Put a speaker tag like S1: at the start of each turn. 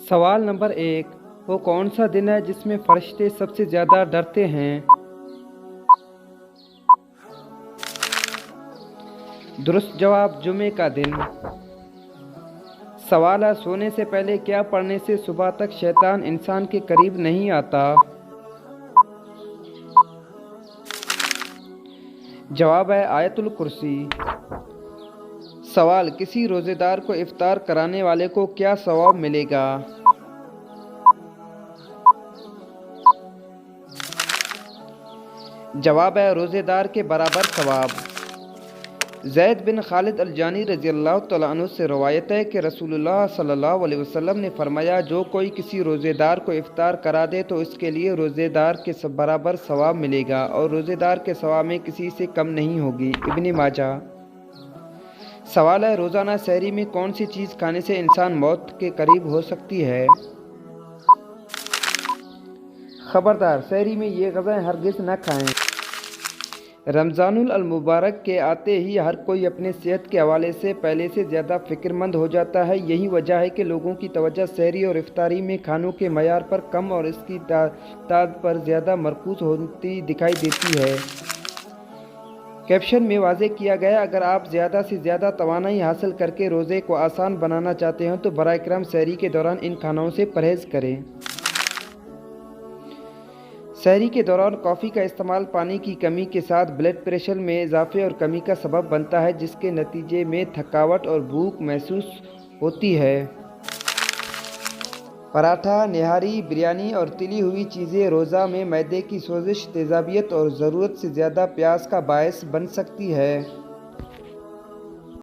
S1: सवाल नंबर 1। वो कौन सा दिन है जिसमें फरिश्ते सबसे ज़्यादा डरते हैं? दुरुस्त जवाब जुमे का दिन। सवाल है, सोने से पहले क्या पढ़ने से सुबह तक शैतान इंसान के करीब नहीं आता? जवाब है आयतुल कुर्सी। सवाल, किसी रोज़ेदार को इफ्तार कराने वाले को क्या सवाब मिलेगा? जवाब है रोज़ेदार के बराबर सवाब। ज़ैद बिन खालिद अल-जानी रज़ी अल्लाह तआला अन्हु से रवायत है कि रसूलुल्लाह सल्लल्लाहु अलैहि वसल्लम ने फरमाया, जो कोई किसी रोज़ेदार को इफ्तार करा दे तो इसके लिए रोज़ेदार के बराबर सवाब मिलेगा और रोज़ेदार के सवाब में किसी से कम नहीं होगी। इब्न माजा। सवाल है, रोज़ाना सहरी में कौन सी चीज़ खाने से इंसान मौत के करीब हो सकती है? खबरदार, सहरी में ये ग़ज़ाएँ हरगिज़ न खाएं। रमज़ानुल मुबारक के आते ही हर कोई अपने सेहत के हवाले से पहले से ज़्यादा फ़िक्रमंद हो जाता है। यही वजह है कि लोगों की तवज्जो सहरी और इफ्तारी में खानों के मयार पर कम और इसकी तादाद पर ज़्यादा मरकूज़ होती दिखाई देती है। कैप्शन में वाज़ेह किया गया, अगर आप ज़्यादा से ज़्यादा तवानाई हासिल करके रोज़े को आसान बनाना चाहते हैं तो बराए करम सहरी के दौरान इन खानों से परहेज़ करें। सहरी के दौरान कॉफ़ी का इस्तेमाल पानी की कमी के साथ ब्लड प्रेशर में इजाफे और कमी का सबब बनता है, जिसके नतीजे में थकावट और भूख महसूस होती है। पराठा, निहारी, बिरयानी और तली हुई चीज़ें रोज़ा में मैदे की सोजिश, तेज़ाबियत और ज़रूरत से ज़्यादा प्यास का बायस बन सकती है।